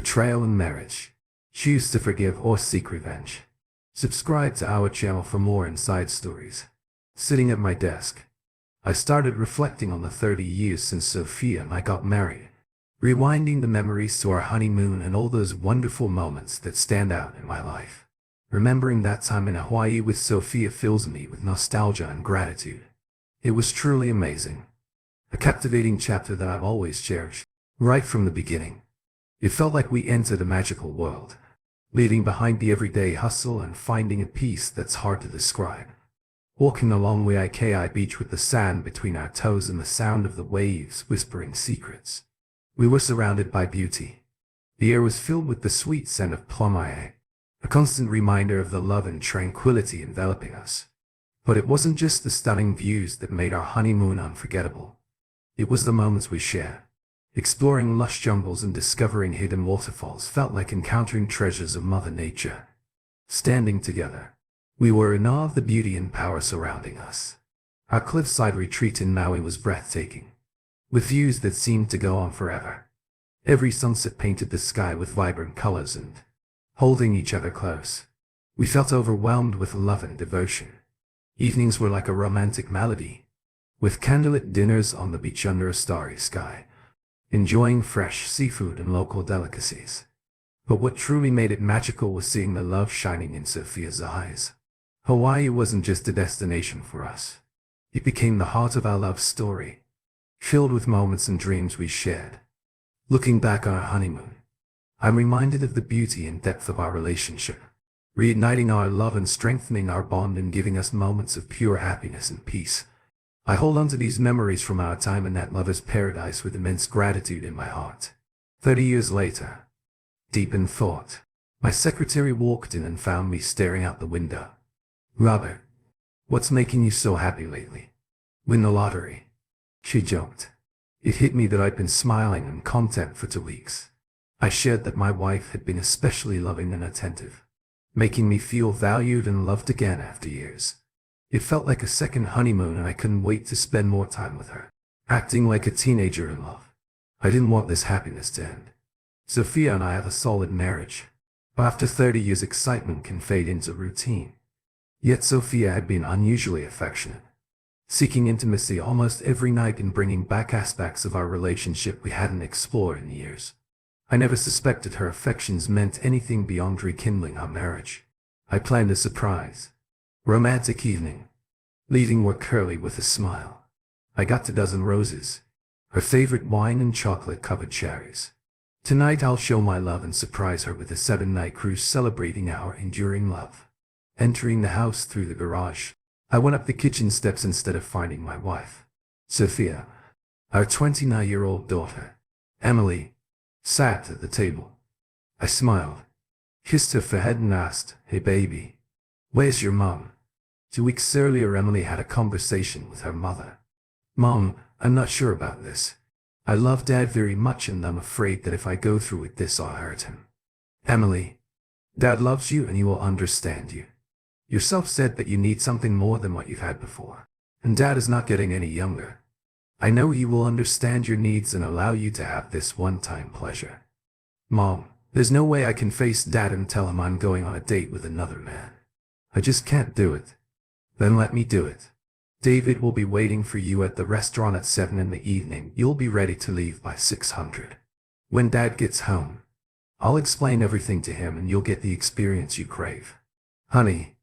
betrayal and marriage. Choose to forgive or seek revenge. Subscribe to our channel for more inside stories. Sitting at my desk, I started reflecting on the 30 years since Sophia and I got married, rewinding the memories to our honeymoon and all those wonderful moments that stand out in my life. Remembering that time in Hawaii with Sophia fills me with nostalgia and gratitude. It was truly amazing. A captivating chapter that I've always cherished, right from the beginning. It felt like we entered a magical world, leaving behind the everyday hustle and finding a peace that's hard to describe. Walking along Waikiki Beach with the sand between our toes and the sound of the waves whispering secrets. We were surrounded by beauty. The air was filled with the sweet scent of plum-aye, a constant reminder of the love and tranquility enveloping us. But it wasn't just the stunning views that made our honeymoon unforgettable. It was the moments we shared. Exploring lush jungles and discovering hidden waterfalls felt like encountering treasures of Mother Nature. Standing together, we were in awe of the beauty and power surrounding us. Our cliffside retreat in Maui was breathtaking, with views that seemed to go on forever. Every sunset painted the sky with vibrant colors and, holding each other close, we felt overwhelmed with love and devotion. Evenings were like a romantic melody, with candlelit dinners on the beach under a starry sky, enjoying fresh seafood and local delicacies. But what truly made it magical was seeing the love shining in Sophia's eyes. Hawaii wasn't just a destination for us. It became the heart of our love story, filled with moments and dreams we shared. Looking back on our honeymoon, I'm reminded of the beauty and depth of our relationship, reigniting our love and strengthening our bond and giving us moments of pure happiness and peace. I hold on to these memories from our time in that lover's paradise with immense gratitude in my heart. 30 years later, deep in thought, my secretary walked in and found me staring out the window. "Robert, what's making you so happy lately?" "Win the lottery," she joked. It hit me that I'd been smiling and content for 2 weeks. I shared that my wife had been especially loving and attentive, making me feel valued and loved again after years. It felt like a second honeymoon and I couldn't wait to spend more time with her, acting like a teenager in love. I didn't want this happiness to end. Sophia and I have a solid marriage, but after 30 years excitement can fade into routine. Yet Sophia had been unusually affectionate, seeking intimacy almost every night and bringing back aspects of our relationship we hadn't explored in years. I never suspected her affections meant anything beyond rekindling our marriage. I planned a surprise, romantic evening, leaving work early with a smile. I got a dozen roses, her favorite wine and chocolate-covered cherries. Tonight I'll show my love and surprise her with a 7-night cruise celebrating our enduring love. Entering the house through the garage, I went up the kitchen steps instead of finding my wife. Sophia, our 29-year-old daughter, Emily, sat at the table. I smiled, kissed her forehead and asked, "Hey baby, where's your mom?" 2 weeks earlier, Emily had a conversation with her mother. "Mom, I'm not sure about this. I love Dad very much and I'm afraid that if I go through with this I'll hurt him." "Emily, Dad loves you and he will understand you. Yourself said that you need something more than what you've had before. And Dad is not getting any younger. I know he will understand your needs and allow you to have this one-time pleasure." "Mom, there's no way I can face Dad and tell him I'm going on a date with another man. I just can't do it." "Then let me do it. David will be waiting for you at the restaurant at 7 in the evening. You'll be ready to leave by 600. When Dad gets home, I'll explain everything to him and you'll get the experience you crave." "Honey,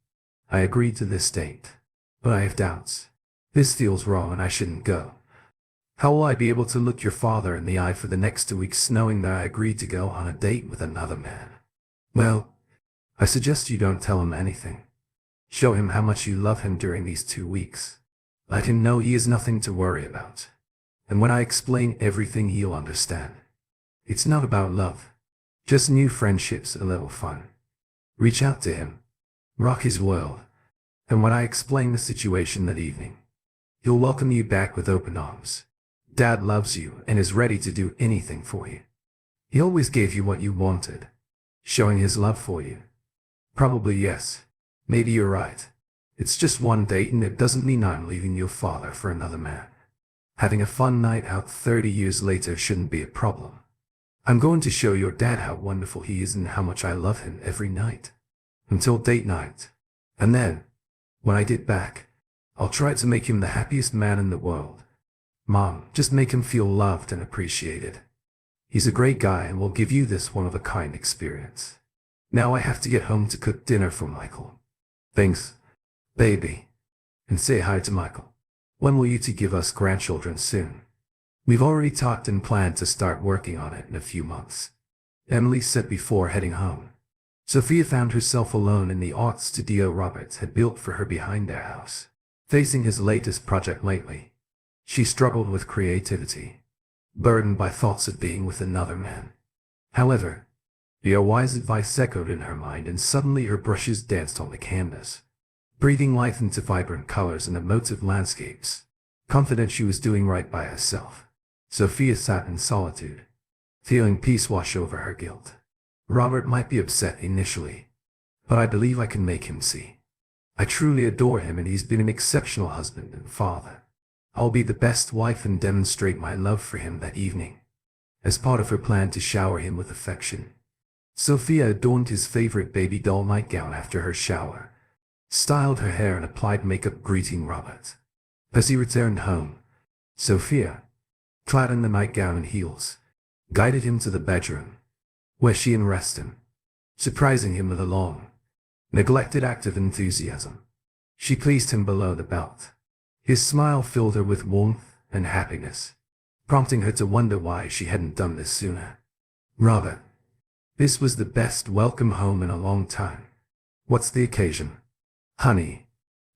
I agreed to this date, but I have doubts. This feels wrong and I shouldn't go. How will I be able to look your father in the eye for the next 2 weeks knowing that I agreed to go on a date with another man?" "Well, I suggest you don't tell him anything. Show him how much you love him during these 2 weeks. Let him know he has nothing to worry about. And when I explain everything, he'll understand. It's not about love, just new friendships, a little fun. Reach out to him, rock his world. And when I explain the situation that evening, he'll welcome you back with open arms. Dad loves you and is ready to do anything for you. He always gave you what you wanted, showing his love for you." "Probably yes. Maybe you're right. It's just one date and it doesn't mean I'm leaving your father for another man. Having a fun night out 30 years later shouldn't be a problem." I'm going to show your dad how wonderful he is and how much I love him every night. Until date night. And then, when I get back, I'll try to make him the happiest man in the world. Mom, just make him feel loved and appreciated. He's a great guy and will give you this one-of-a-kind experience. Now I have to get home to cook dinner for Michael. Thanks, baby. And say hi to Michael. When will you two give us grandchildren soon? We've already talked and planned to start working on it in a few months. Emily said before heading home. Sophia found herself alone in the art studio Robert had built for her behind their house. Facing his latest project lately, she struggled with creativity, burdened by thoughts of being with another man. However, the wise advice echoed in her mind and suddenly her brushes danced on the canvas, breathing life into vibrant colors and emotive landscapes. Confident she was doing right by herself, Sophia sat in solitude, feeling peace wash over her guilt. Robert might be upset initially, but I believe I can make him see. I truly adore him and he's been an exceptional husband and father. I'll be the best wife and demonstrate my love for him that evening. As part of her plan to shower him with affection, Sophia adorned his favorite baby doll nightgown after her shower, styled her hair and applied makeup greeting Robert. As he returned home, Sophia, clad in the nightgown and heels, guided him to the bedroom, where she undressed him, surprising him with a long, neglected act of enthusiasm. She pleased him below the belt. His smile filled her with warmth and happiness, prompting her to wonder why she hadn't done this sooner. Robert, this was the best welcome home in a long time. What's the occasion? Honey,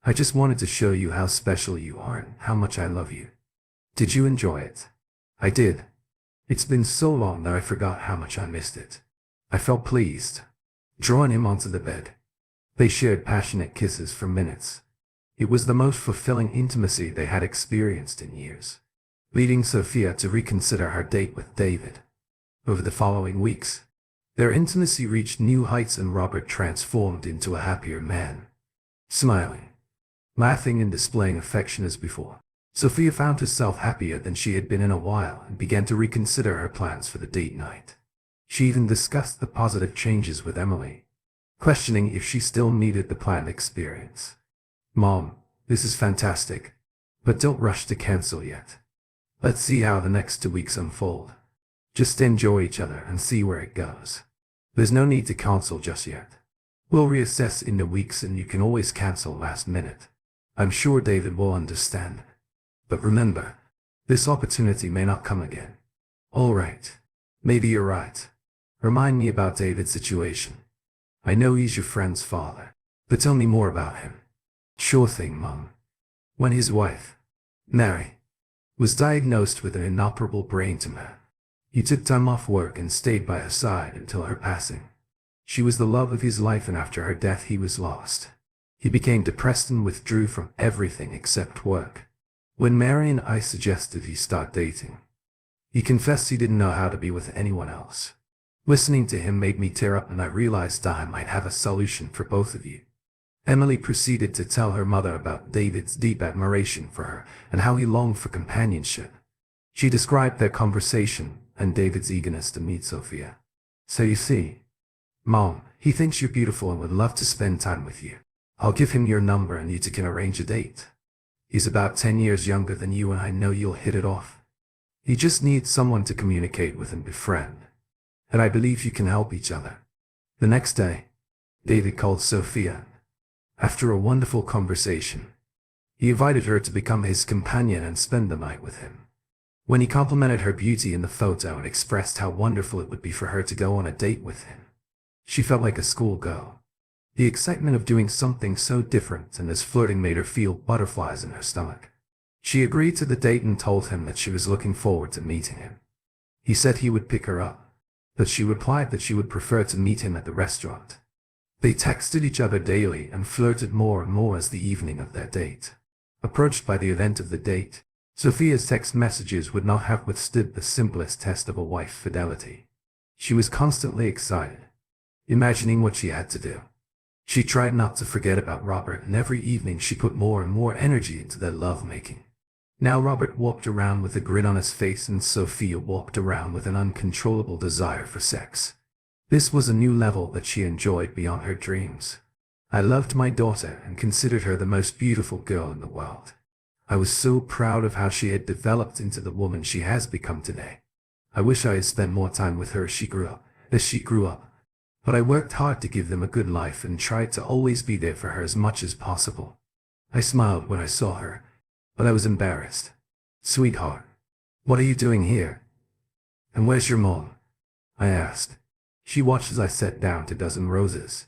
I just wanted to show you how special you are and how much I love you. Did you enjoy it? I did. It's been so long that I forgot how much I missed it. I felt pleased, drawing him onto the bed. They shared passionate kisses for minutes. It was the most fulfilling intimacy they had experienced in years, leading Sophia to reconsider her date with David. Over the following weeks, their intimacy reached new heights and Robert transformed into a happier man. Smiling, laughing and displaying affection as before, Sophia found herself happier than she had been in a while and began to reconsider her plans for the date night. She even discussed the positive changes with Emily, questioning if she still needed the planned experience. Mom, this is fantastic, but don't rush to cancel yet. Let's see how the next 2 weeks unfold. Just enjoy each other and see where it goes. There's no need to cancel just yet. We'll reassess in the weeks and you can always cancel last minute. I'm sure David will understand. But remember, this opportunity may not come again. All right. Maybe you're right. Remind me about David's situation. I know he's your friend's father, but tell me more about him. Sure thing, Mom. When his wife, Mary, was diagnosed with an inoperable brain tumor, he took time off work and stayed by her side until her passing. She was the love of his life and after her death he was lost. He became depressed and withdrew from everything except work. When Mary and I suggested he start dating, he confessed he didn't know how to be with anyone else. Listening to him made me tear up and I realized I might have a solution for both of you. Emily proceeded to tell her mother about David's deep admiration for her and how he longed for companionship. She described their conversation and David's eagerness to meet Sophia. So you see, Mom, he thinks you're beautiful and would love to spend time with you. I'll give him your number and you two can arrange a date. He's about 10 years younger than you and I know you'll hit it off. He just needs someone to communicate with and befriend. And I believe you can help each other. The next day, David called Sophia. After a wonderful conversation, he invited her to become his companion and spend the night with him. When he complimented her beauty in the photo and expressed how wonderful it would be for her to go on a date with him, she felt like a schoolgirl. The excitement of doing something so different and his flirting made her feel butterflies in her stomach. She agreed to the date and told him that she was looking forward to meeting him. He said he would pick her up, but she replied that she would prefer to meet him at the restaurant. They texted each other daily and flirted more and more as the evening of their date approached. By the event of the date, Sophia's text messages would not have withstood the simplest test of a wife's fidelity. She was constantly excited, imagining what she had to do. She tried not to forget about Robert and every evening she put more and more energy into their lovemaking. Now Robert walked around with a grin on his face and Sophia walked around with an uncontrollable desire for sex. This was a new level that she enjoyed beyond her dreams. I loved my daughter and considered her the most beautiful girl in the world. I was so proud of how she had developed into the woman she has become today. I wish I had spent more time with her as she grew up. But I worked hard to give them a good life and tried to always be there for her as much as possible. I smiled when I saw her, but I was embarrassed. Sweetheart, what are you doing here? And where's your mom? I asked. She watched as I set down 2 roses,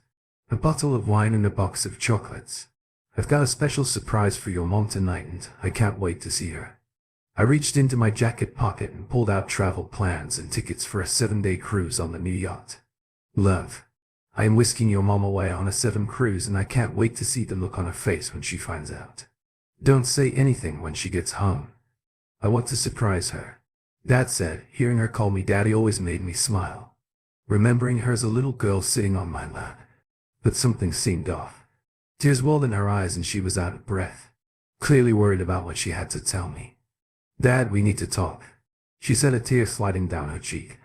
a bottle of wine and a box of chocolates. I've got a special surprise for your mom tonight and I can't wait to see her. I reached into my jacket pocket and pulled out travel plans and tickets for a 7-day cruise on the new yacht. Love, I am whisking your mom away on a 7 cruise and I can't wait to see the look on her face when she finds out. Don't say anything when she gets home. I want to surprise her. Dad said, hearing her call me Daddy always made me smile. Remembering her as a little girl sitting on my lap. But something seemed off. Tears welled in her eyes and she was out of breath, clearly worried about what she had to tell me. Dad, we need to talk, she said, a tear sliding down her cheek.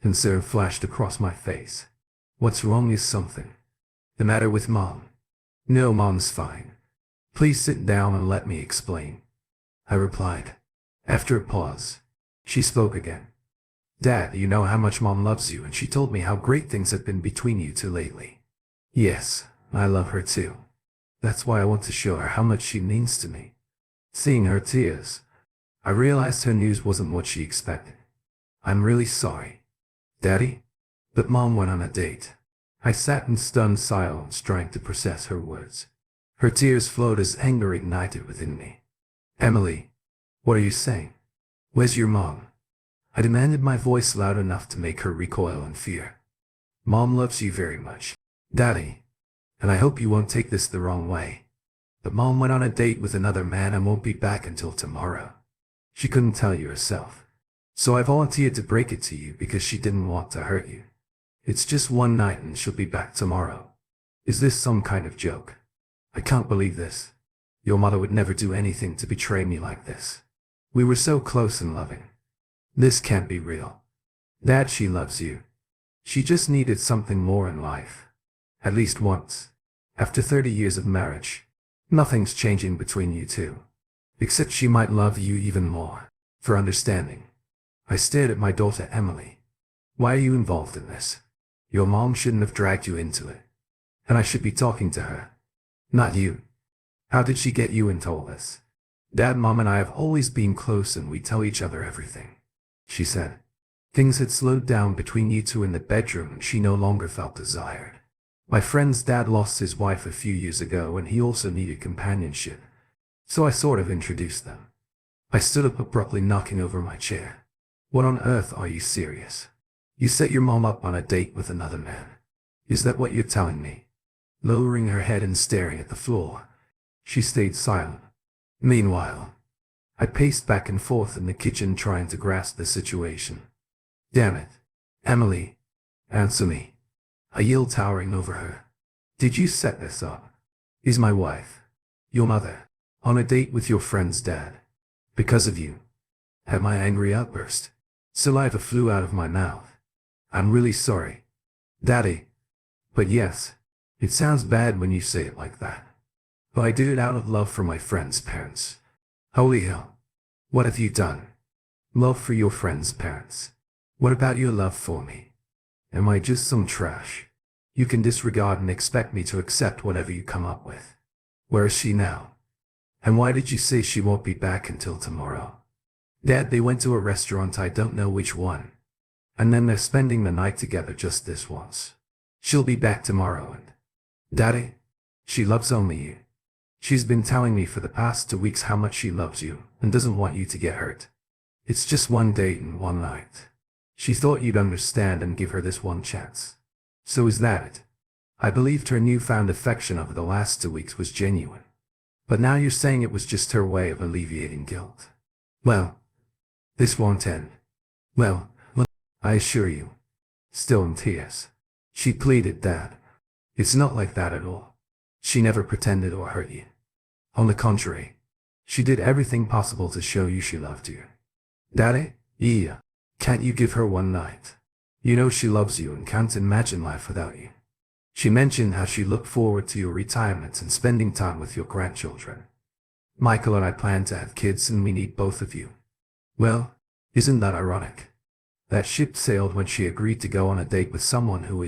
Concern flashed across my face. What's wrong? Is something the matter with Mom? No, Mom's fine. Please sit down and let me explain, I replied. After a pause, she spoke again. Dad, you know how much Mom loves you and she told me how great things have been between you two lately. Yes, I love her too. That's why I want to show her how much she means to me. Seeing her tears, I realized her news wasn't what she expected. I'm really sorry, Daddy. But Mom went on a date. I sat in stunned silence trying to process her words. Her tears flowed as anger ignited within me. Emily, what are you saying? Where's your mom? I demanded, my voice loud enough to make her recoil in fear. Mom loves you very much, Daddy, and I hope you won't take this the wrong way. But Mom went on a date with another man and won't be back until tomorrow. She couldn't tell you herself. So I volunteered to break it to you because she didn't want to hurt you. It's just one night and she'll be back tomorrow. Is this some kind of joke? I can't believe this. Your mother would never do anything to betray me like this. We were so close and loving. This can't be real. Dad, she loves you. She just needed something more in life. At least once. After 30 years of marriage, nothing's changing between you two. Except she might love you even more. For understanding. I stared at my daughter Emily. Why are you involved in this? Your mom shouldn't have dragged you into it. And I should be talking to her. Not you. How did she get you into all this? Dad, Mom and I have always been close and we tell each other everything, she said. Things had slowed down between you two in the bedroom and she no longer felt desired. My friend's dad lost his wife a few years ago and he also needed companionship. So I sort of introduced them. I stood up abruptly, knocking over my chair. What on earth, are you serious? You set your mom up on a date with another man. Is that what you're telling me? Lowering her head and staring at the floor, she stayed silent. Meanwhile, I paced back and forth in the kitchen trying to grasp the situation. Damn it. Emily, answer me, I yelled, towering over her. Did you set this up? Is my wife, your mother, on a date with your friend's dad? Because of you. At my angry outburst, saliva flew out of my mouth. I'm really sorry, Daddy. But yes, it sounds bad when you say it like that. But I did it out of love for my friend's parents. Holy hell. What have you done? Love for your friend's parents. What about your love for me? Am I just some trash you can disregard and expect me to accept whatever you come up with? Where is she now? And why did you say she won't be back until tomorrow? Dad, they went to a restaurant, I don't know which one. And then they're spending the night together just this once. She'll be back tomorrow and… Daddy, she loves only you. She's been telling me for the past 2 weeks how much she loves you and doesn't want you to get hurt. It's just one date and one night. She thought you'd understand and give her this one chance. So is that it? I believed her newfound affection over the last 2 weeks was genuine. But now you're saying it was just her way of alleviating guilt. Well, this won't end. Well, I assure you. Still in tears, she pleaded, Dad. It's not like that at all. She never pretended or hurt you. On the contrary, She did everything possible to show you she loved you. Daddy? Yeah. Can't you give her one night? You know she loves you and can't imagine life without you. She mentioned how she looked forward to your retirement and spending time with your grandchildren. Michael and I plan to have kids and we need both of you. Well, isn't that ironic? That ship sailed when she agreed to go on a date with someone who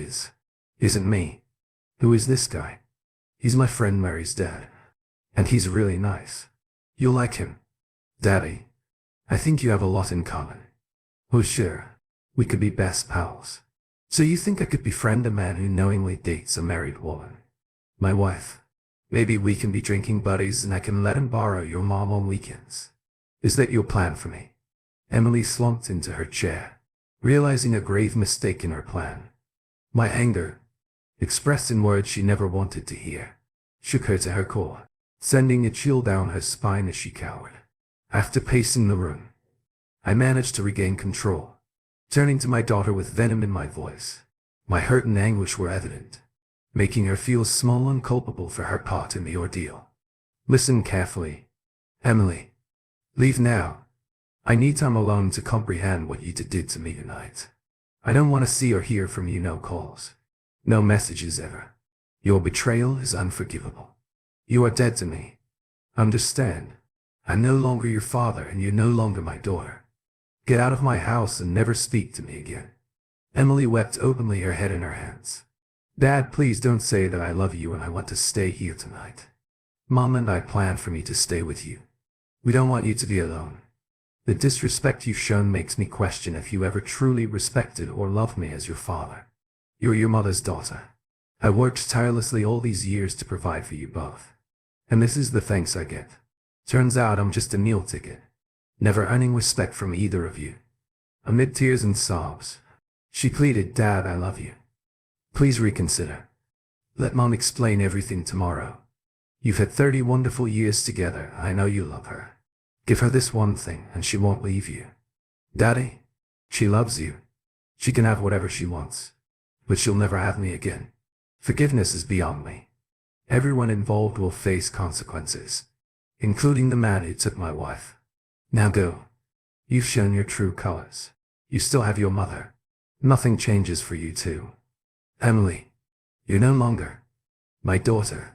isn't me. Who is this guy? He's my friend Mary's dad. And he's really nice. You'll like him. Daddy, I think you have a lot in common. Oh sure, we could be best pals. So you think I could befriend a man who knowingly dates a married woman? My wife. Maybe we can be drinking buddies and I can let him borrow your mom on weekends. Is that your plan for me? Emily slumped into her chair, realizing a grave mistake in her plan. My anger, expressed in words she never wanted to hear, shook her to her core, sending a chill down her spine as she cowered. After pacing the room, I managed to regain control, turning to my daughter with venom in my voice. My hurt and anguish were evident, making her feel small and culpable for her part in the ordeal. Listen carefully. Emily, leave now. I need time alone to comprehend what you did to me tonight. I don't want to see or hear from you, no calls. No messages ever. Your betrayal is unforgivable. You are dead to me. Understand? I'm no longer your father and you're no longer my daughter. Get out of my house and never speak to me again. Emily wept openly, her head in her hands. Dad, please don't say that I love you and I want to stay here tonight. Mom and I planned for me to stay with you. We don't want you to be alone. The disrespect you've shown makes me question if you ever truly respected or loved me as your father. You're your mother's daughter. I worked tirelessly all these years to provide for you both. And this is the thanks I get. Turns out I'm just a meal ticket, never earning respect from either of you. Amid tears and sobs, she pleaded, Dad, I love you. Please reconsider. Let Mom explain everything tomorrow. You've had 30 wonderful years together. I know you love her. Give her this one thing and she won't leave you. Daddy, she loves you. She can have whatever she wants, but she'll never have me again. Forgiveness is beyond me. Everyone involved will face consequences, including the man who took my wife. Now go. You've shown your true colors. You still have your mother. Nothing changes for you too. Emily, you're no longer my daughter.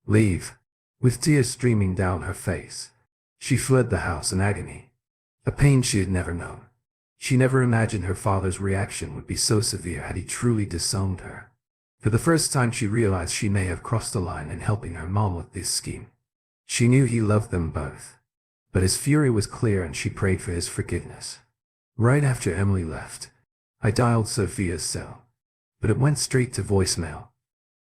Leave. With tears streaming down her face, she fled the house in agony, a pain she had never known. She never imagined her father's reaction would be so severe had he truly disowned her. For the first time she realized she may have crossed the line in helping her mom with this scheme. She knew he loved them both, but his fury was clear and she prayed for his forgiveness. Right after Emily left, I dialed Sophia's cell, but it went straight to voicemail.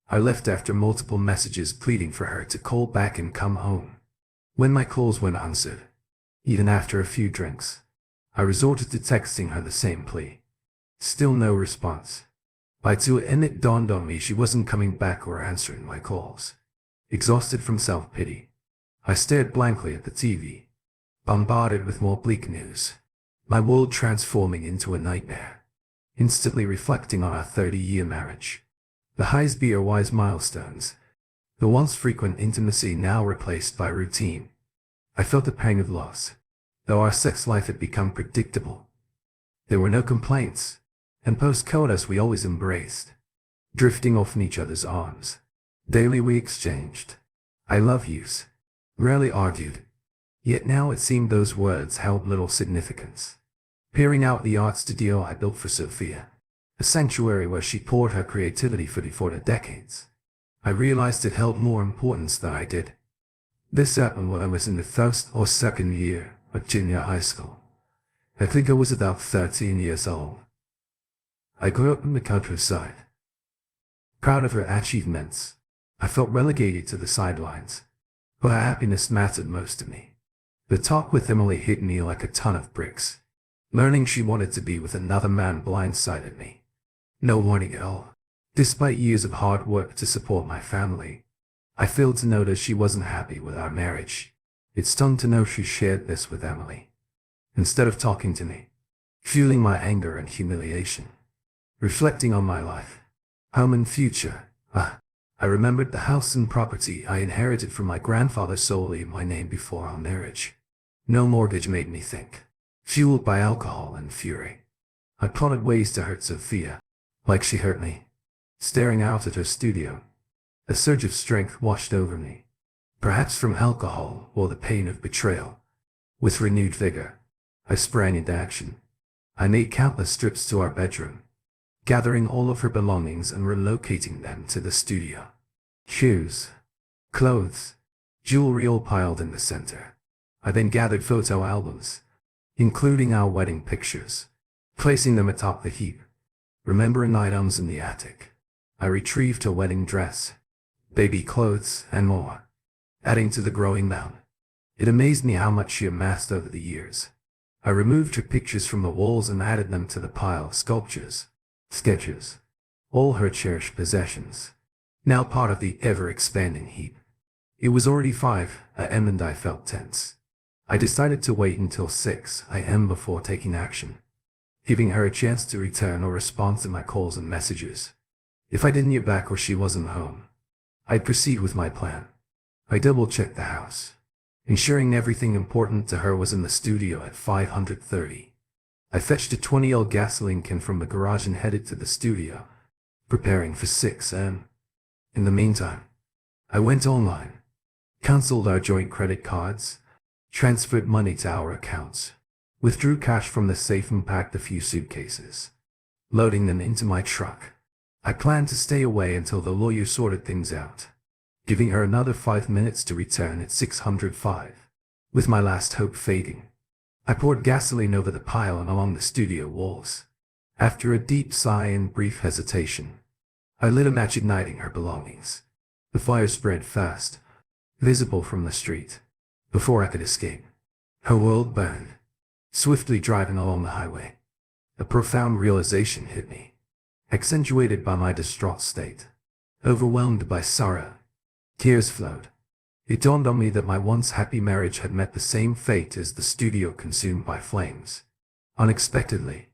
I left after multiple messages pleading for her to call back and come home. When my calls went unanswered, even after a few drinks, I resorted to texting her the same plea. Still no response. By 2 a.m. it dawned on me she wasn't coming back or answering my calls. Exhausted from self-pity, I stared blankly at the TV, bombarded with more bleak news, my world transforming into a nightmare. Instantly reflecting on our 30-year marriage, the highs be our wise milestones, the once frequent intimacy now replaced by routine. I felt the pang of loss, though our sex life had become predictable. There were no complaints, and post-coitus we always embraced, drifting off in each other's arms. Daily we exchanged I love yous, rarely argued, yet now it seemed those words held little significance. Peering out the art studio I built for Sophia, a sanctuary where she poured her creativity for the decades, I realized it held more importance than I did. This happened when I was in the first or second year of junior high school. I think I was about 13 years old. I grew up in the countryside. Proud of her achievements, I felt relegated to the sidelines. Her happiness mattered most to me. The talk with Emily hit me like a ton of bricks. Learning she wanted to be with another man blindsided me. No warning at all. Despite years of hard work to support my family, I failed to notice she wasn't happy with our marriage. It stung to know she shared this with Emily, instead of talking to me, fueling my anger and humiliation. Reflecting on my life, home and future, I I remembered the house and property I inherited from my grandfather solely in my name before our marriage. No mortgage made me think. Fueled by alcohol and fury, I plotted ways to hurt Sophia, like she hurt me. Staring out at her studio, a surge of strength washed over me, perhaps from alcohol or the pain of betrayal. With renewed vigor, I sprang into action. I made countless trips to our bedroom, gathering all of her belongings and relocating them to the studio. Shoes, clothes, jewelry all piled in the center. I then gathered photo albums, including our wedding pictures, placing them atop the heap. Remembering items in the attic, I retrieved her wedding dress, baby clothes, and more, adding to the growing mound. It amazed me how much she amassed over the years. I removed her pictures from the walls and added them to the pile of sculptures, sketches, all her cherished possessions, now part of the ever-expanding heap. It was already 5 a.m. and I felt tense. I decided to wait until 6 a.m. before taking action, giving her a chance to return or respond to my calls and messages. If I didn't get back or she wasn't home, I'd proceed with my plan. I double-checked the house, ensuring everything important to her was in the studio at 5:30. I fetched a 20L gasoline can from the garage and headed to the studio, preparing for 6 a.m. In the meantime, I went online, canceled our joint credit cards, transferred money to our accounts, withdrew cash from the safe and packed a few suitcases, loading them into my truck. I planned to stay away until the lawyer sorted things out, giving her another 5 minutes to return at 6:05. With my last hope fading, I poured gasoline over the pile and along the studio walls. After a deep sigh and brief hesitation, I lit a match, igniting her belongings. The fire spread fast, visible from the street. Before I could escape, her world burned, swiftly driving along the highway. A profound realization hit me, accentuated by my distraught state. Overwhelmed by sorrow, tears flowed. It dawned on me that my once happy marriage had met the same fate as the studio consumed by flames. Unexpectedly,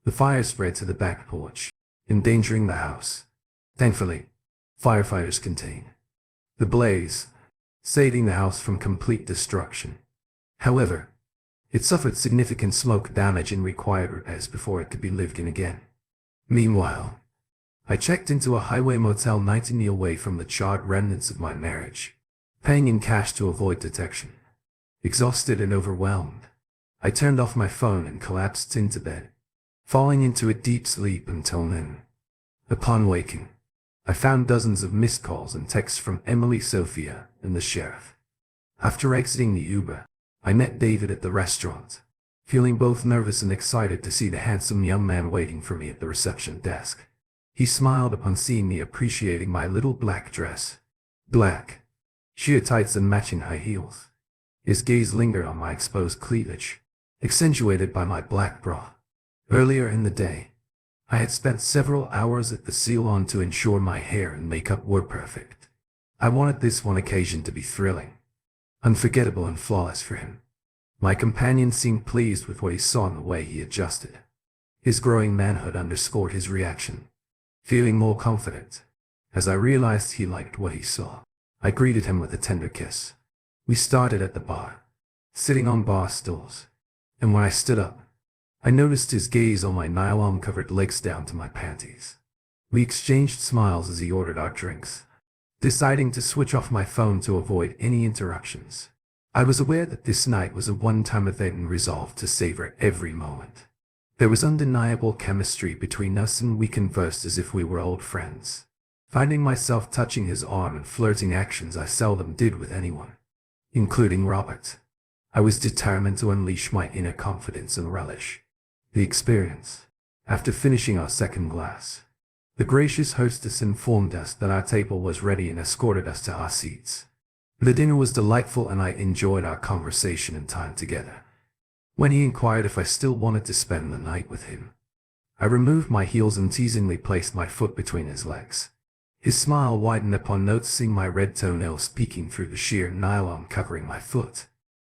the fire spread to the back porch, endangering the house. Thankfully, firefighters contained the blaze, saving the house from complete destruction. However, it suffered significant smoke damage and required repairs before it could be lived in again. Meanwhile, I checked into a highway motel 90 miles away from the charred remnants of my marriage, paying in cash to avoid detection. Exhausted and overwhelmed, I turned off my phone and collapsed into bed, falling into a deep sleep until noon. Upon waking, I found dozens of missed calls and texts from Emily, Sophia, and the sheriff. After exiting the Uber, I met David at the restaurant, feeling both nervous and excited to see the handsome young man waiting for me at the reception desk. He smiled upon seeing me, appreciating my little black dress, black sheer tights and matching high heels. His gaze lingered on my exposed cleavage, accentuated by my black bra. Earlier in the day, I had spent several hours at the salon to ensure my hair and makeup were perfect. I wanted this one occasion to be thrilling, unforgettable, and flawless for him. My companion seemed pleased with what he saw in the way he adjusted. His growing manhood underscored his reaction. Feeling more confident, as I realized he liked what he saw, I greeted him with a tender kiss. We started at the bar, sitting on bar stools, and when I stood up, I noticed his gaze on my nylon-covered legs down to my panties. We exchanged smiles as he ordered our drinks, deciding to switch off my phone to avoid any interruptions. I was aware that this night was a one-time event and resolved to savor every moment. There was undeniable chemistry between us and we conversed as if we were old friends. Finding myself touching his arm and flirting actions I seldom did with anyone, including Robert, I was determined to unleash my inner confidence and relish the experience. After finishing our second glass, the gracious hostess informed us that our table was ready and escorted us to our seats. The dinner was delightful and I enjoyed our conversation and time together. When he inquired if I still wanted to spend the night with him, I removed my heels and teasingly placed my foot between his legs. His smile widened upon noticing my red toenails peeking through the sheer nylon covering my foot,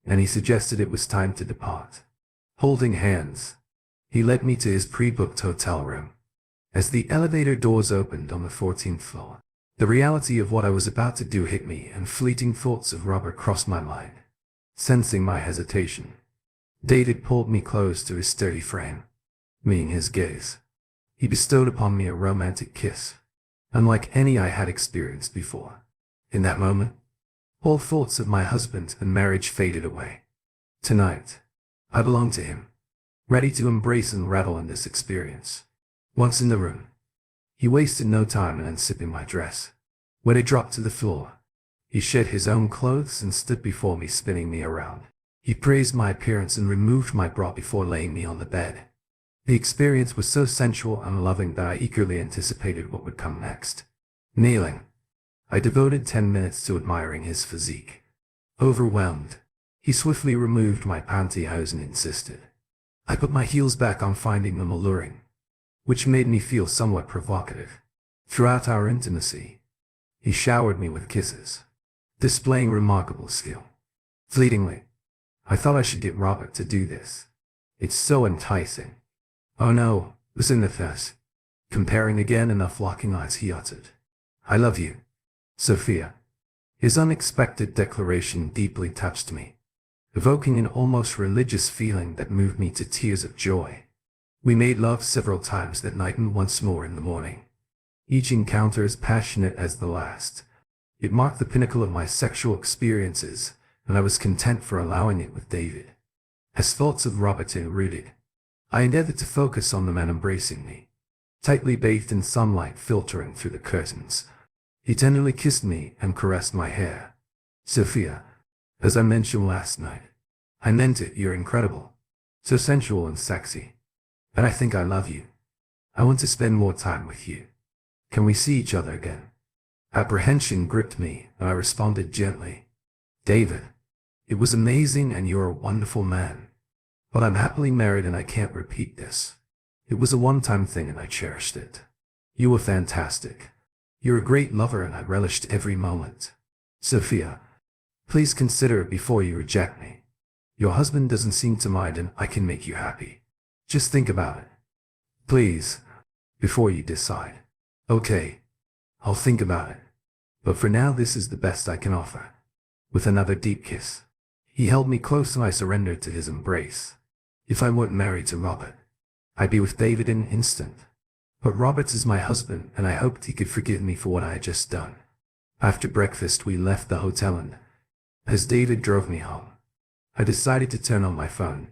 and he suggested it was time to depart. Holding hands, he led me to his pre-booked hotel room. As the elevator doors opened on the 14th floor, The reality of what I was about to do hit me, and fleeting thoughts of Robert crossed my mind. Sensing my hesitation, David pulled me close to his sturdy frame. Meeting his gaze, he bestowed upon me a romantic kiss, unlike any I had experienced before. In that moment, all thoughts of my husband and marriage faded away. Tonight, I belonged to him, ready to embrace and rattle in this experience. Once in the room, he wasted no time in unzipping my dress. When it dropped to the floor, he shed his own clothes and stood before me, spinning me around. He praised my appearance and removed my bra before laying me on the bed. The experience was so sensual and loving that I eagerly anticipated what would come next. Kneeling, I devoted 10 minutes to admiring his physique. Overwhelmed, he swiftly removed my pantyhose and insisted I put my heels back on, finding them alluring, which made me feel somewhat provocative. Throughout our intimacy, he showered me with kisses, displaying remarkable skill. Fleetingly, I thought I should get Robert to do this. It's so enticing. Oh no, listen to this. Comparing again, enough locking eyes, he uttered. I love you, Sophia. His unexpected declaration deeply touched me, evoking an almost religious feeling that moved me to tears of joy. We made love several times that night and once more in the morning, each encounter as passionate as the last. It marked the pinnacle of my sexual experiences, and I was content for allowing it with David. As thoughts of Robert rooted, I endeavored to focus on the man embracing me, tightly bathed in sunlight filtering through the curtains. He tenderly kissed me and caressed my hair. Sophia, as I mentioned last night, I meant it, you're incredible, so sensual and sexy, and I think I love you. I want to spend more time with you. Can we see each other again? Apprehension gripped me, and I responded gently. David, it was amazing and you're a wonderful man, but I'm happily married and I can't repeat this. It was a one-time thing and I cherished it. You were fantastic. You're a great lover and I relished every moment. Sophia, please consider it before you reject me. Your husband doesn't seem to mind and I can make you happy. Just think about it, please, before you decide. Okay, I'll think about it, but for now this is the best I can offer. With another deep kiss, he held me close and I surrendered to his embrace. If I weren't married to Robert, I'd be with David in an instant. But Robert is my husband and I hoped he could forgive me for what I had just done. After breakfast we left the hotel and, as David drove me home, I decided to turn on my phone,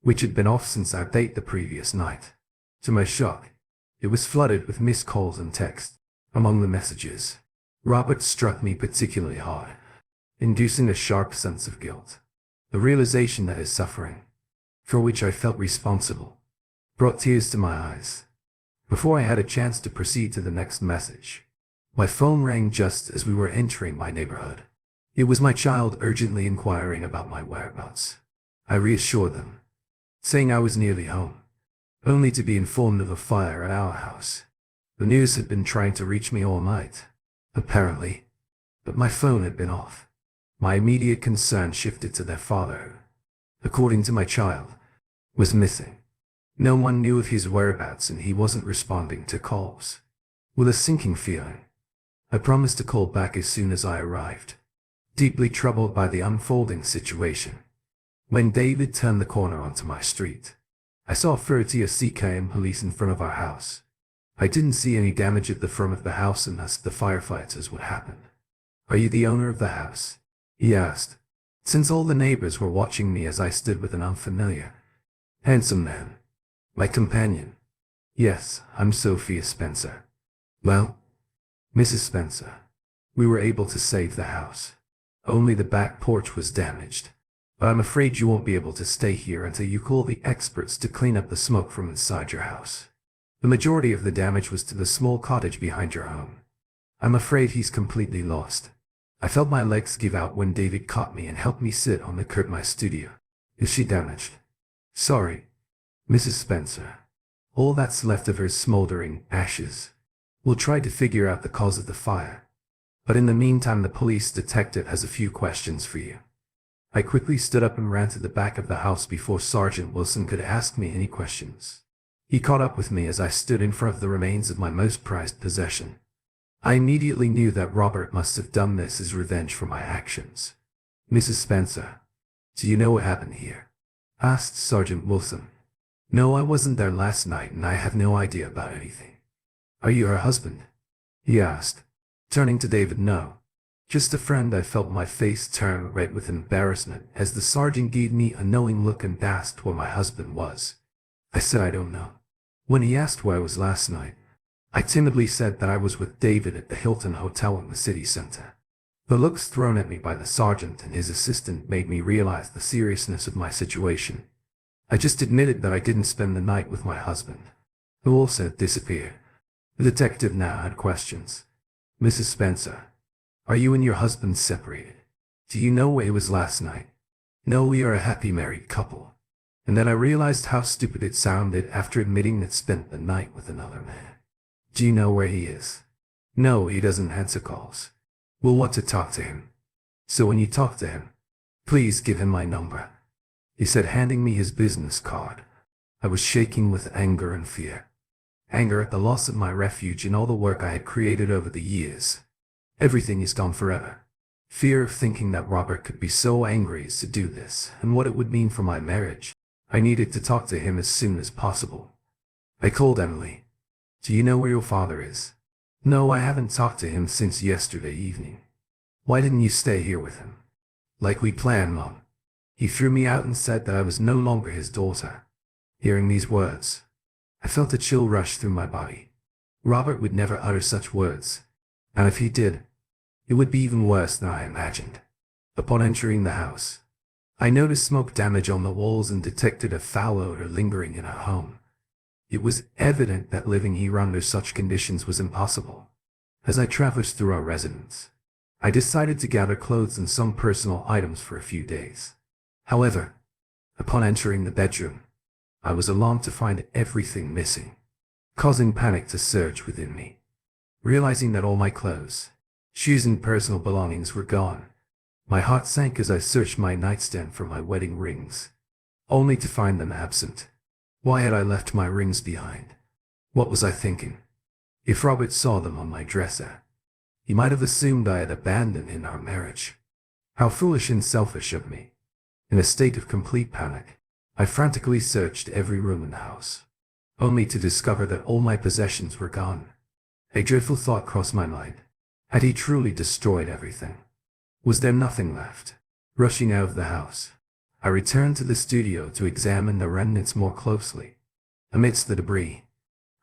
which had been off since our date the previous night. To my shock, it was flooded with missed calls and texts. Among the messages, Robert struck me particularly hard, inducing a sharp sense of guilt. The realization that his suffering, for which I felt responsible, brought tears to my eyes. Before I had a chance to proceed to the next message, my phone rang just as we were entering my neighborhood. It was my child urgently inquiring about my whereabouts. I reassured them, saying I was nearly home, only to be informed of a fire at our house. The news had been trying to reach me all night, apparently, but my phone had been off. My immediate concern shifted to their father, who, according to my child, was missing. No one knew of his whereabouts and he wasn't responding to calls. With a sinking feeling, I promised to call back as soon as I arrived, deeply troubled by the unfolding situation. When David turned the corner onto my street, I saw 30 CKM police in front of our house. I didn't see any damage at the front of the house and asked the firefighters what happened. Are you the owner of the house? He asked, since all the neighbors were watching me as I stood with an unfamiliar, handsome man, my companion. Yes, I'm Sophia Spencer. Well, Mrs. Spencer, we were able to save the house. Only the back porch was damaged. But I'm afraid you won't be able to stay here until you call the experts to clean up the smoke from inside your house. The majority of the damage was to the small cottage behind your home. I'm afraid he's completely lost. I felt my legs give out when David caught me and helped me sit on the curb of my studio. Is she damaged? Sorry, Mrs. Spencer. All that's left of her is smoldering ashes. We'll try to figure out the cause of the fire. But in the meantime, the police detective has a few questions for you. I quickly stood up and ran to the back of the house before Sergeant Wilson could ask me any questions. He caught up with me as I stood in front of the remains of my most prized possession, I immediately knew that Robert must have done this as revenge for my actions. Mrs. Spencer, do you know what happened here? Asked Sergeant Wilson. No, I wasn't there last night and I have no idea about anything. Are you her husband? He asked, turning to David. No. Just a friend. I felt my face turn red with embarrassment as the sergeant gave me a knowing look and asked where my husband was. I said I don't know. When he asked where I was last night, I timidly said that I was with David at the Hilton Hotel in the city center. The looks thrown at me by the sergeant and his assistant made me realize the seriousness of my situation. I just admitted that I didn't spend the night with my husband, who also disappeared. The detective now had questions. Mrs. Spencer, are you and your husband separated? Do you know where he was last night? No, we are a happy married couple. And then I realized how stupid it sounded after admitting that spent the night with another man. Do you know where he is? No, he doesn't answer calls. We'll want to talk to him. So when you talk to him, please give him my number. He said, handing me his business card. I was shaking with anger and fear. Anger at the loss of my refuge and all the work I had created over the years. Everything is gone forever. Fear of thinking that Robert could be so angry as to do this, and what it would mean for my marriage. I needed to talk to him as soon as possible. I called Emily. Do you know where your father is? No, I haven't talked to him since yesterday evening. Why didn't you stay here with him? Like we planned, Mom. He threw me out and said that I was no longer his daughter. Hearing these words, I felt a chill rush through my body. Robert would never utter such words, and if he did, it would be even worse than I imagined. Upon entering the house, I noticed smoke damage on the walls and detected a foul odor lingering in our home. It was evident that living here under such conditions was impossible. As I traversed through our residence, I decided to gather clothes and some personal items for a few days. However, upon entering the bedroom, I was alarmed to find everything missing, causing panic to surge within me. Realizing that all my clothes, shoes and personal belongings were gone, my heart sank as I searched my nightstand for my wedding rings, only to find them absent. Why had I left my rings behind? What was I thinking? If Robert saw them on my dresser, he might have assumed I had abandoned in our marriage. How foolish and selfish of me. In a state of complete panic, I frantically searched every room in the house, only to discover that all my possessions were gone. A dreadful thought crossed my mind. Had he truly destroyed everything? Was there nothing left? Rushing out of the house, I returned to the studio to examine the remnants more closely. Amidst the debris,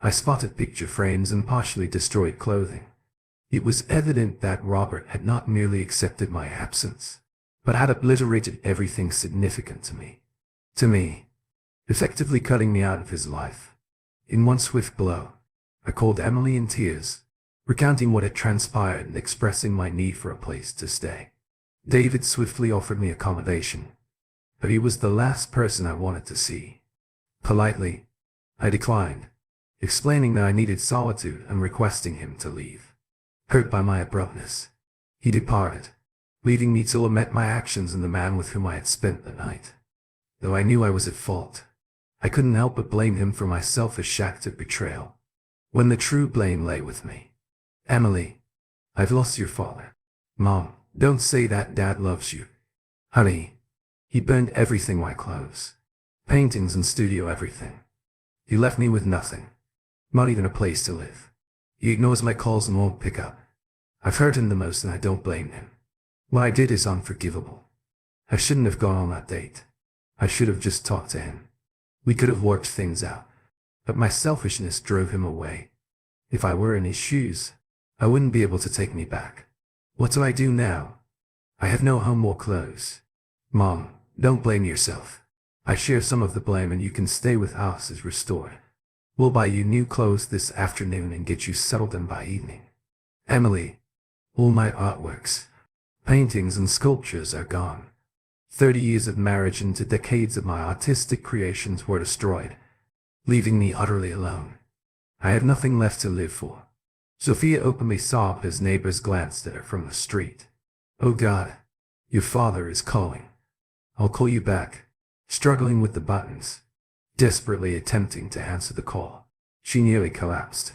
I spotted picture frames and partially destroyed clothing. It was evident that Robert had not merely accepted my absence, but had obliterated everything significant to me. Effectively cutting me out of his life. In one swift blow, I called Emily in tears, recounting what had transpired and expressing my need for a place to stay. David swiftly offered me accommodation, but he was the last person I wanted to see. Politely, I declined, explaining that I needed solitude and requesting him to leave. Hurt by my abruptness, he departed, leaving me to lament my actions and the man with whom I had spent the night. Though I knew I was at fault, I couldn't help but blame him for my selfish act of betrayal, when the true blame lay with me. Emily, I've lost your father. Mom, don't say that. Dad loves you. Honey, he burned everything, my clothes, paintings and studio everything. He left me with nothing, not even a place to live. He ignores my calls and won't pick up. I've hurt him the most and I don't blame him. What I did is unforgivable. I shouldn't have gone on that date. I should have just talked to him. We could have worked things out, but my selfishness drove him away. If I were in his shoes, I wouldn't be able to take me back. What do I do now? I have no home or clothes. Mom, don't blame yourself. I share some of the blame and you can stay with us as restored. We'll buy you new clothes this afternoon and get you settled in by evening. Emily, all my artworks, paintings and sculptures are gone. 30 years of marriage and 2 decades of my artistic creations were destroyed, leaving me utterly alone. I have nothing left to live for. Sophia openly sobbed as neighbors glanced at her from the street. Oh God, your father is calling. I'll call you back. Struggling with the buttons, desperately attempting to answer the call, she nearly collapsed.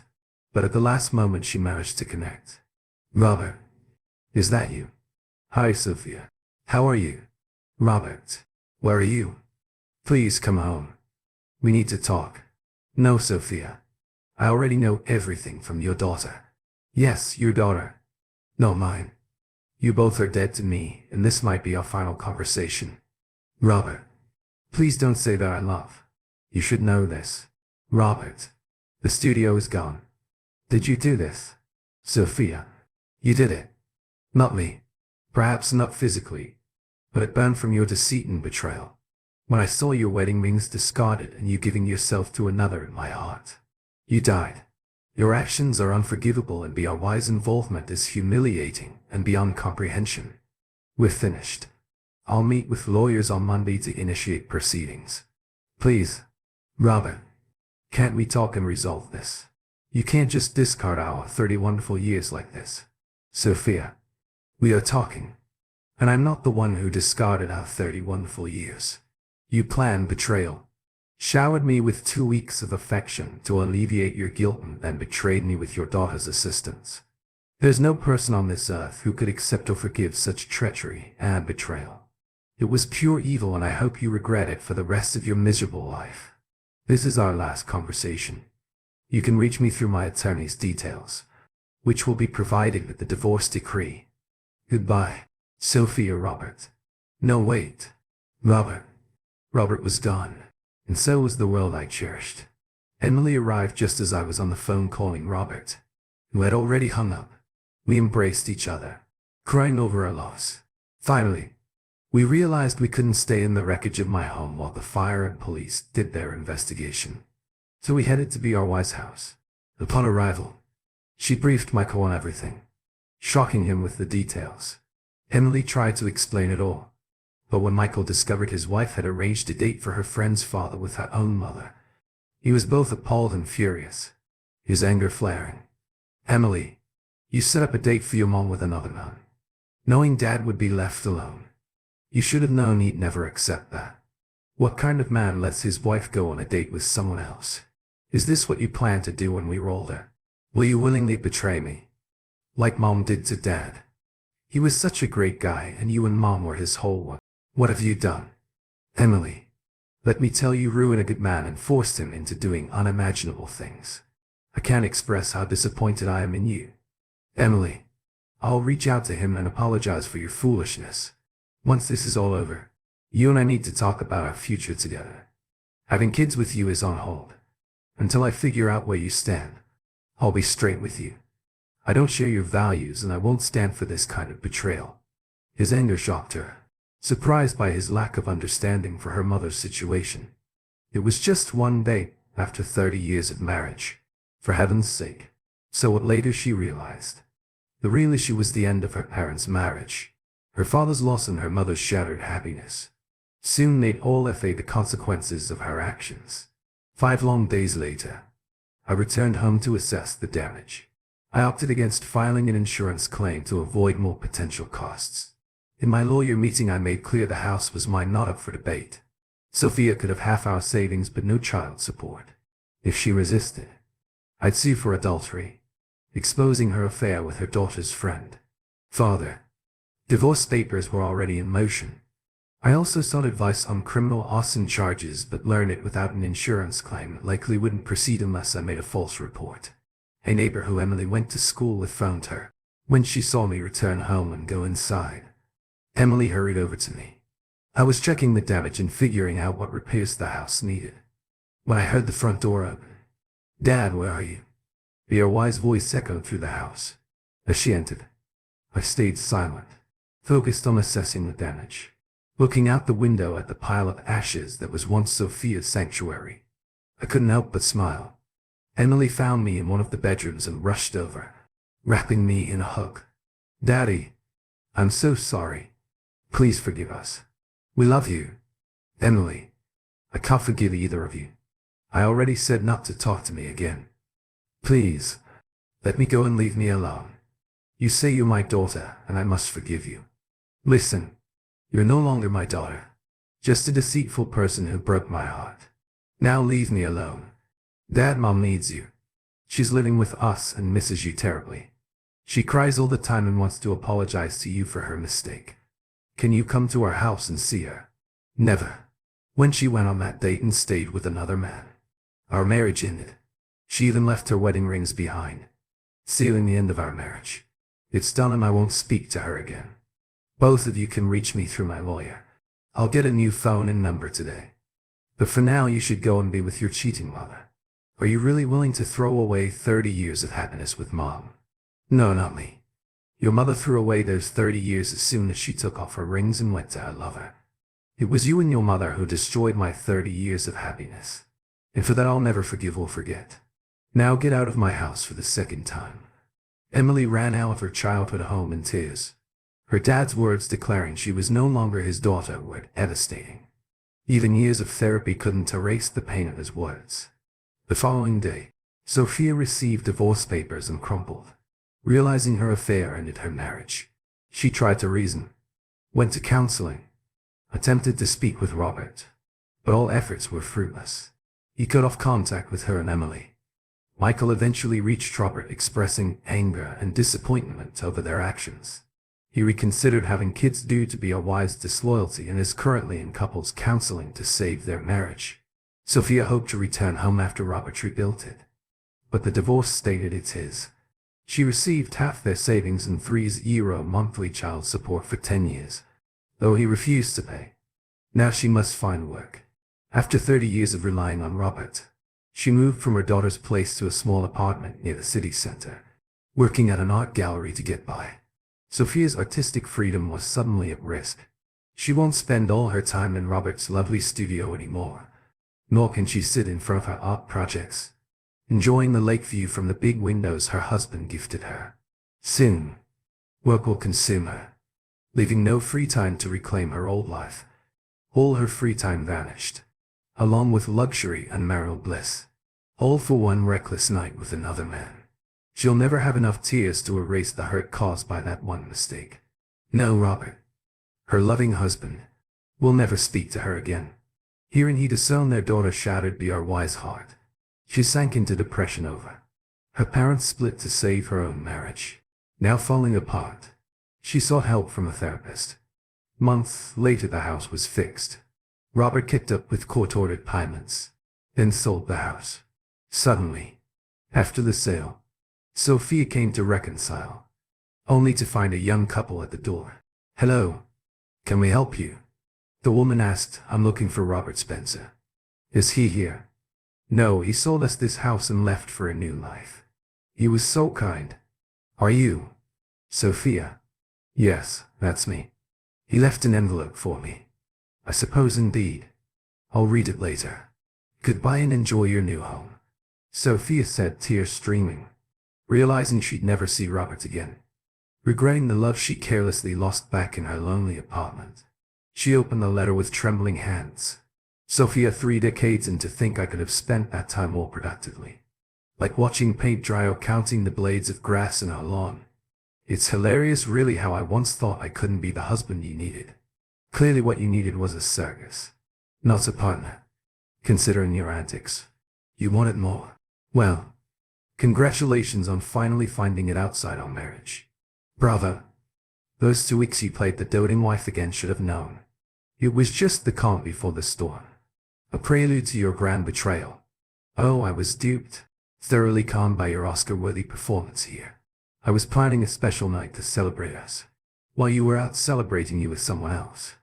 but at the last moment she managed to connect. Robert, is that you? Hi, Sophia. How are you? Robert, where are you? Please come home. We need to talk. No, Sophia. I already know everything from your daughter. Yes, your daughter. No, mine. You both are dead to me, and this might be our final conversation. Robert, please don't say that, I love. You should know this. Robert, the studio is gone. Did you do this? Sophia, you did it. Not me. Perhaps not physically, but it burned from your deceit and betrayal. When I saw your wedding rings discarded and you giving yourself to another in my heart. You died. Your actions are unforgivable, and beyond wise involvement is humiliating and beyond comprehension. We're finished. I'll meet with lawyers on Monday to initiate proceedings. Please, Robert, can't we talk and resolve this? You can't just discard our 30 wonderful years like this. Sophia, we are talking. And I'm not the one who discarded our 30 wonderful years. You planned betrayal. Showered me with 2 weeks of affection to alleviate your guilt, and then betrayed me with your daughter's assistance. There's no person on this earth who could accept or forgive such treachery and betrayal. It was pure evil, and I hope you regret it for the rest of your miserable life. This is our last conversation. You can reach me through my attorney's details, which will be provided with the divorce decree. Goodbye, Sophia. Robert. No, wait. Robert. Robert was gone, and so was the world I cherished. Emily arrived just as I was on the phone calling Robert, who had already hung up. We embraced each other, crying over our loss. Finally, we realized we couldn't stay in the wreckage of my home while the fire and police did their investigation. So we headed to BRY's house. Upon arrival, she briefed Michael on everything, shocking him with the details. Emily tried to explain it all, but when Michael discovered his wife had arranged a date for her friend's father with her own mother, he was both appalled and furious, his anger flaring. Emily, you set up a date for your mom with another man, knowing Dad would be left alone. You should have known he'd never accept that. What kind of man lets his wife go on a date with someone else? Is this what you plan to do when we're older? Will you willingly betray me, like Mom did to Dad? He was such a great guy, and you and Mom were his whole world. What have you done? Emily, let me tell you, ruined a good man and forced him into doing unimaginable things. I can't express how disappointed I am in you. Emily, I'll reach out to him and apologize for your foolishness. Once this is all over, you and I need to talk about our future together. Having kids with you is on hold. Until I figure out where you stand, I'll be straight with you. I don't share your values, and I won't stand for this kind of betrayal. His anger shocked her, surprised by his lack of understanding for her mother's situation. It was just one day after 30 years of marriage, for heaven's sake. So what later she realized. The real issue was the end of her parents' marriage, her father's loss, and her mother's shattered happiness. Soon they'd all face the consequences of her actions. 5 long days later, I returned home to assess the damage. I opted against filing an insurance claim to avoid more potential costs. In my lawyer meeting, I made clear the house was mine, not up for debate. Sophia could have half our savings but no child support. If she resisted, I'd sue for adultery, exposing her affair with her daughter's friend. Father. Divorce papers were already in motion. I also sought advice on criminal arson charges, but learned it without an insurance claim likely wouldn't proceed unless I made a false report. A neighbor who Emily went to school with phoned her when she saw me return home and go inside. Emily hurried over to me. I was checking the damage and figuring out what repairs the house needed, when I heard the front door open. Dad, where are you? BRY's voice echoed through the house. As she entered, I stayed silent, focused on assessing the damage, looking out the window at the pile of ashes that was once Sophia's sanctuary. I couldn't help but smile. Emily found me in one of the bedrooms and rushed over, wrapping me in a hug. Daddy, I'm so sorry. Please forgive us. We love you. Emily, I can't forgive either of you. I already said not to talk to me again. Please, let me go and leave me alone. You say you're my daughter, and I must forgive you. Listen, you're no longer my daughter, just a deceitful person who broke my heart. Now leave me alone. Dad, Mom needs you. She's living with us and misses you terribly. She cries all the time and wants to apologize to you for her mistake. Can you come to our house and see her? Never. When she went on that date and stayed with another man, our marriage ended. She even left her wedding rings behind, sealing the end of our marriage. It's done and I won't speak to her again. Both of you can reach me through my lawyer. I'll get a new phone and number today. But for now you should go and be with your cheating mother. Are you really willing to throw away 30 years of happiness with Mom? No, not me. Your mother threw away those 30 years as soon as she took off her rings and went to her lover. It was you and your mother who destroyed my 30 years of happiness. And for that I'll never forgive or forget. Now get out of my house for the second time. Emily ran out of her childhood home in tears. Her dad's words declaring she was no longer his daughter were devastating. Even years of therapy couldn't erase the pain of his words. The following day, Sophia received divorce papers and crumpled. Realizing her affair ended her marriage, she tried to reason, went to counseling, attempted to speak with Robert, but all efforts were fruitless. He cut off contact with her and Emily. Michael eventually reached Robert expressing anger and disappointment over their actions. He reconsidered having kids due to be a wise disloyalty and is currently in couples counseling to save their marriage. Sophia hoped to return home after Robert rebuilt it, but the divorce stated it's his. She received half their savings and €3 monthly child support for 10 years, though he refused to pay. Now she must find work. After 30 years of relying on Robert, she moved from her daughter's place to a small apartment near the city center, working at an art gallery to get by. Sophia's artistic freedom was suddenly at risk. She won't spend all her time in Robert's lovely studio anymore, nor can she sit in front of her art projects, enjoying the lake view from the big windows her husband gifted her. Soon, work will consume her, leaving no free time to reclaim her old life. All her free time vanished, along with luxury and marital bliss, all for one reckless night with another man. She'll never have enough tears to erase the hurt caused by that one mistake. No, Robert, her loving husband, will never speak to her again. Hearing he disowned their daughter shattered our wise heart. She sank into depression over her parents split to save her own marriage. Now falling apart, she sought help from a therapist. Months later the house was fixed. Robert kicked up with court-ordered payments, then sold the house. Suddenly, after the sale, Sophia came to reconcile, only to find a young couple at the door. "Hello, can we help you?" The woman asked. "I'm looking for Robert Spencer. Is he here?" "No, he sold us this house and left for a new life. He was so kind." "Are you Sophia?" "Yes, that's me. He left an envelope for me." "I suppose indeed. I'll read it later. Goodbye and enjoy your new home," Sophia said, tears streaming, realizing she'd never see Robert again. Regretting the love she carelessly lost back in her lonely apartment, she opened the letter with trembling hands. "Sophia, 3 decades in, to think I could have spent that time more productively. Like watching paint dry or counting the blades of grass in our lawn. It's hilarious really how I once thought I couldn't be the husband you needed. Clearly what you needed was a circus, not a partner. Considering your antics, you wanted more. Well, congratulations on finally finding it outside our marriage. Bravo. Those 2 weeks you played the doting wife again should have known. It was just the calm before the storm. A prelude to your grand betrayal. Oh, I was duped. Thoroughly calmed by your Oscar-worthy performance here. I was planning a special night to celebrate us, while you were out celebrating you with someone else.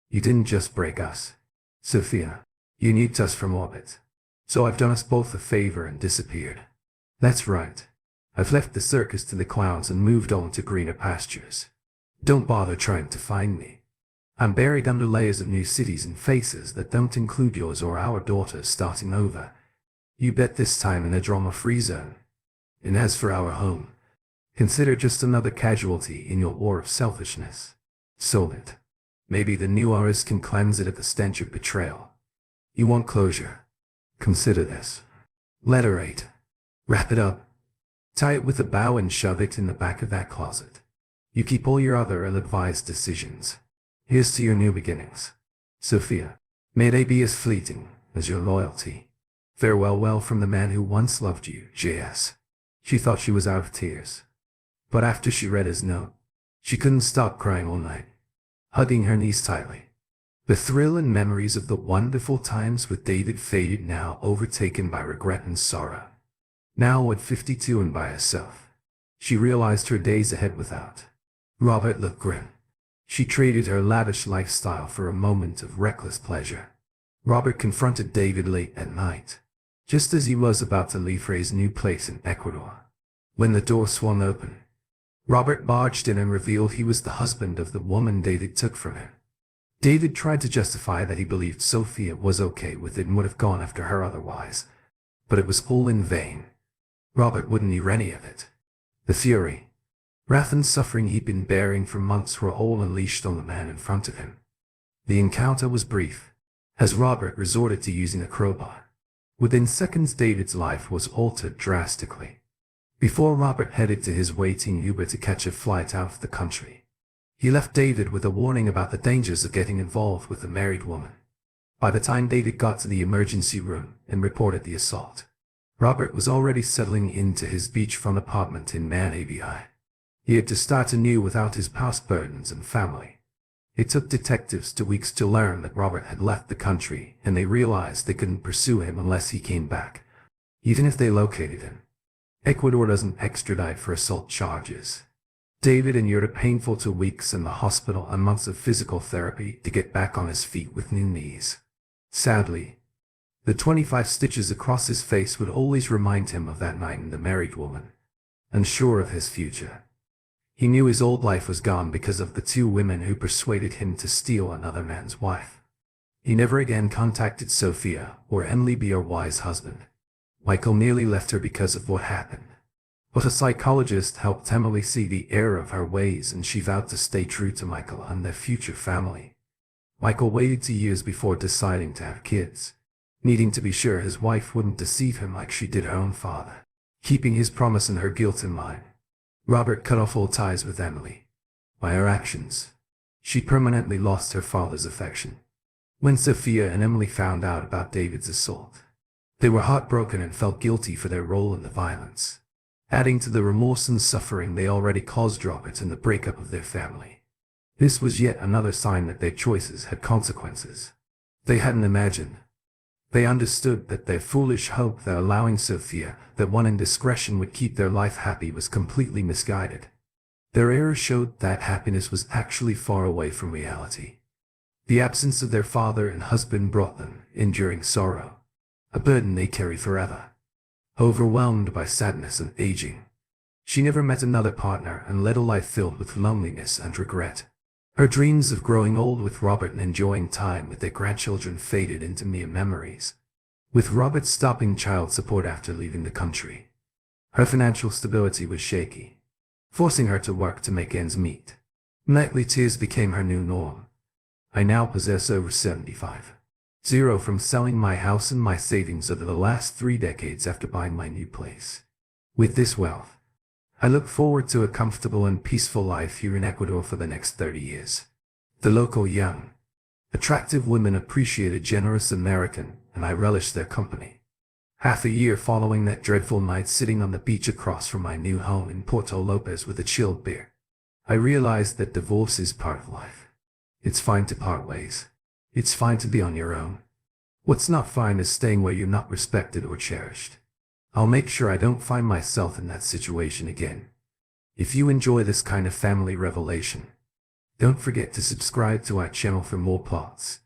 You didn't just break us, Sophia. You nuked us from orbit. So I've done us both a favor and disappeared. That's right. I've left the circus to the clowns and moved on to greener pastures. Don't bother trying to find me. I'm buried under layers of new cities and faces that don't include yours or our daughters starting over. You bet this time in a drama-free zone. And as for our home, consider just another casualty in your war of selfishness. Sold it. Maybe the new owners can cleanse it of the stench of betrayal. You want closure? Consider this. Letter 8. Wrap it up. Tie it with a bow and shove it in the back of that closet. You keep all your other ill-advised decisions. Here's to your new beginnings, Sophia. May they be as fleeting as your loyalty. Farewell well from the man who once loved you, J.S. She thought she was out of tears. But after she read his note, she couldn't stop crying all night, hugging her niece tightly. The thrill and memories of the wonderful times with David faded, now overtaken by regret and sorrow. Now at 52 and by herself, she realized her days ahead without Robert looked grim. She traded her lavish lifestyle for a moment of reckless pleasure. Robert confronted David late at night, just as he was about to leave for his new place in Ecuador. When the door swung open, Robert barged in and revealed he was the husband of the woman David took from him. David tried to justify that he believed Sophia was okay with it and would have gone after her otherwise, but it was all in vain. Robert wouldn't hear any of it. The fury, wrath and suffering he'd been bearing for months were all unleashed on the man in front of him. The encounter was brief, as Robert resorted to using a crowbar. Within seconds, David's life was altered drastically. Before Robert headed to his waiting Uber to catch a flight out of the country, he left David with a warning about the dangers of getting involved with a married woman. By the time David got to the emergency room and reported the assault, Robert was already settling into his beachfront apartment in Miami. He had to start anew without his past burdens and family. It took detectives 2 weeks to learn that Robert had left the country, and they realized they couldn't pursue him unless he came back, even if they located him. Ecuador doesn't extradite for assault charges. David endured a painful 2 weeks in the hospital and months of physical therapy to get back on his feet with new knees. Sadly, the 25 stitches across his face would always remind him of that night and the married woman. Unsure of his future, he knew his old life was gone because of the 2 women who persuaded him to steal another man's wife. He never again contacted Sophia or Emily Br's husband. Michael nearly left her because of what happened. But a psychologist helped Emily see the error of her ways, and she vowed to stay true to Michael and their future family. Michael waited 2 years before deciding to have kids, needing to be sure his wife wouldn't deceive him like she did her own father. Keeping his promise and her guilt in mind, Robert cut off all ties with Emily. By her actions, she permanently lost her father's affection. When Sophia and Emily found out about David's assault, they were heartbroken and felt guilty for their role in the violence, adding to the remorse and suffering they already caused Robert in the breakup of their family. This was yet another sign that their choices had consequences they hadn't imagined. They understood that their foolish hope that allowing Sophia, that one indiscretion would keep their life happy, was completely misguided. Their error showed that happiness was actually far away from reality. The absence of their father and husband brought them enduring sorrow, a burden they carry forever. Overwhelmed by sadness and aging, she never met another partner and led a life filled with loneliness and regret. Her dreams of growing old with Robert and enjoying time with their grandchildren faded into mere memories. With Robert stopping child support after leaving the country, her financial stability was shaky, forcing her to work to make ends meet. Nightly tears became her new norm. I now possess over 75. Zero from selling my house and my savings over the last 3 decades after buying my new place. With this wealth, I look forward to a comfortable and peaceful life here in Ecuador for the next 30 years. The local young, attractive women appreciate a generous American, and I relish their company. Half a year following that dreadful night sitting on the beach across from my new home in Porto Lopez with a chilled beer, I realized that divorce is part of life. It's fine to part ways. It's fine to be on your own. What's not fine is staying where you're not respected or cherished. I'll make sure I don't find myself in that situation again. If you enjoy this kind of family revelation, don't forget to subscribe to our channel for more plots.